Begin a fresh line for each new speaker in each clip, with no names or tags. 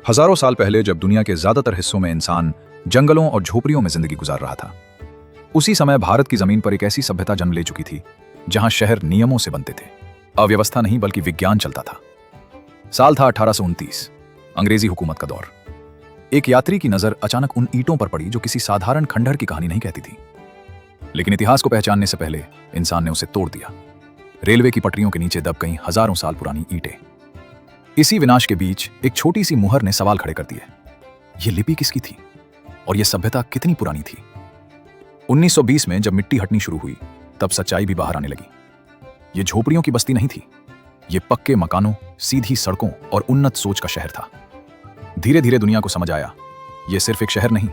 हजारों साल पहले जब दुनिया के ज्यादातर हिस्सों में इंसान जंगलों और झोपड़ियों में जिंदगी गुजार रहा था, उसी समय भारत की जमीन पर एक ऐसी सभ्यता जन्म ले चुकी थी जहां शहर नियमों से बनते थे। अव्यवस्था नहीं बल्कि विज्ञान चलता था। साल था 1829, अंग्रेजी हुकूमत का दौर। एक यात्री की नजर अचानक उन ईंटों पर पड़ी जो किसी साधारण खंडहर की कहानी नहीं कहती थी, लेकिन इतिहास को पहचानने से पहले इंसान ने उसे तोड़ दिया। रेलवे की पटरियों के नीचे दब गई हजारों साल पुरानी ईंटें। इसी विनाश के बीच एक छोटी सी मुहर ने सवाल खड़े कर दिए, ये लिपि किसकी थी और यह सभ्यता कितनी पुरानी थी। 1920 में जब मिट्टी हटनी शुरू हुई, तब सच्चाई भी बाहर आने लगी। यह झोपड़ियों की बस्ती नहीं थी, यह पक्के मकानों, सीधी सड़कों और उन्नत सोच का शहर था। धीरे धीरे दुनिया को समझ आया, यह सिर्फ एक शहर नहीं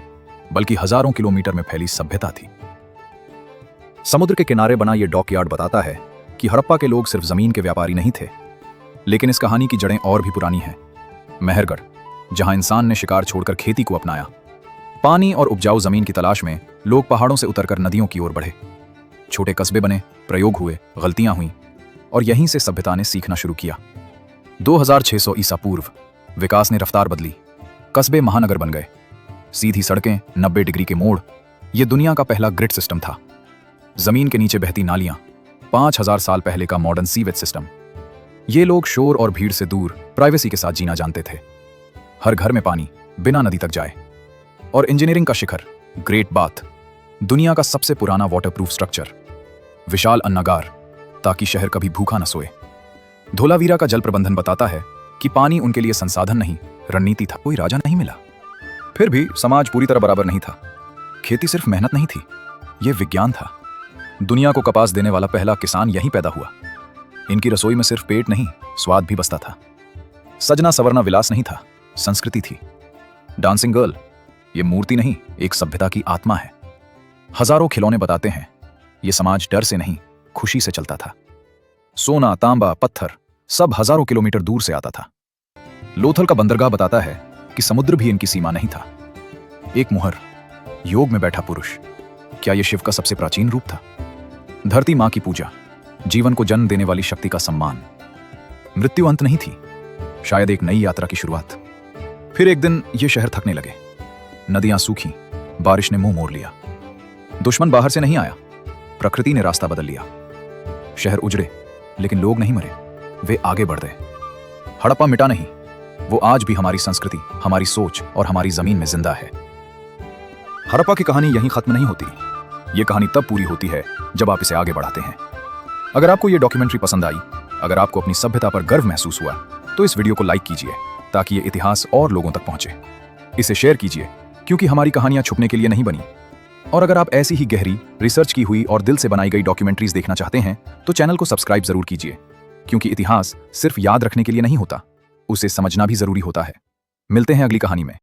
बल्कि हजारों किलोमीटर में फैली सभ्यता थी। समुद्र के किनारे बना यह डॉकयार्ड बताता है कि हड़प्पा के लोग सिर्फ जमीन के व्यापारी नहीं थे, लेकिन इस कहानी की जड़ें और भी पुरानी हैं। मेहरगढ़, जहां इंसान ने शिकार छोड़कर खेती को अपनाया, पानी और उपजाऊ जमीन की तलाश में लोग पहाड़ों से उतरकर नदियों की ओर बढ़े। छोटे कस्बे बने, प्रयोग हुए, गलतियां हुईं और यहीं से सभ्यता ने सीखना शुरू किया। 2600 ईसा पूर्व विकास ने रफ्तार बदली, कस्बे महानगर बन गए, सीधी सड़कें, 90 डिग्री के मोड़। यह दुनिया का पहला ग्रिड सिस्टम था। जमीन के नीचे बहती नालियां, 5000 साल पहले का मॉडर्न सीवेज सिस्टम। ये लोग शोर और भीड़ से दूर प्राइवेसी के साथ जीना जानते थे। हर घर में पानी बिना नदी तक जाए। और इंजीनियरिंग का शिखर, ग्रेट बाथ, दुनिया का सबसे पुराना वाटरप्रूफ स्ट्रक्चर, विशाल अन्नागार, ताकि शहर कभी भूखा न सोए। धोलावीरा का जल प्रबंधन बताता है कि पानी उनके लिए संसाधन नहीं, रणनीति था। कोई राजा नहीं मिला, फिर भी समाज पूरी तरह बराबर नहीं था। खेती सिर्फ मेहनत नहीं थी, यह विज्ञान था। दुनिया को कपास देने वाला पहला किसान यहीं पैदा हुआ। इनकी रसोई में सिर्फ पेट नहीं, स्वाद भी बसता था। सजना सवरना विलास नहीं था, संस्कृति थी। डांसिंग गर्ल, ये मूर्ति नहीं, एक सभ्यता की आत्मा है। हजारों खिलौने बताते हैं ये समाज डर से नहीं, खुशी से चलता था। सोना, तांबा, पत्थर सब हजारों किलोमीटर दूर से आता था। लोथल का बंदरगाह बताता है कि समुद्र भी इनकी सीमा नहीं था। एक मुहर, योग में बैठा पुरुष, क्या यह शिव का सबसे प्राचीन रूप था? धरती मां की पूजा, जीवन को जन्म देने वाली शक्ति का सम्मान। मृत्यु अंत नहीं थी, शायद एक नई यात्रा की शुरुआत। फिर एक दिन ये शहर थकने लगे, नदियां सूखी, बारिश ने मुंह मोड़ लिया। दुश्मन बाहर से नहीं आया, प्रकृति ने रास्ता बदल लिया। शहर उजड़े, लेकिन लोग नहीं मरे, वे आगे बढ़ गए। हड़प्पा मिटा नहीं, वो आज भी हमारी संस्कृति, हमारी सोच और हमारी जमीन में जिंदा है। हड़प्पा की कहानी यहीं खत्म नहीं होती। ये कहानी तब पूरी होती है जब आप इसे आगे बढ़ाते हैं। अगर आपको ये डॉक्यूमेंट्री पसंद आई, अगर आपको अपनी सभ्यता पर गर्व महसूस हुआ, तो इस वीडियो को लाइक कीजिए ताकि ये इतिहास और लोगों तक पहुंचे। इसे शेयर कीजिए, क्योंकि हमारी कहानियां छुपने के लिए नहीं बनी। और अगर आप ऐसी ही गहरी, रिसर्च की हुई और दिल से बनाई गई डॉक्यूमेंट्रीज देखना चाहते हैं, तो चैनल को सब्सक्राइब जरूर कीजिए, क्योंकि इतिहास सिर्फ याद रखने के लिए नहीं होता, उसे समझना भी जरूरी होता है। मिलते हैं अगली कहानी में।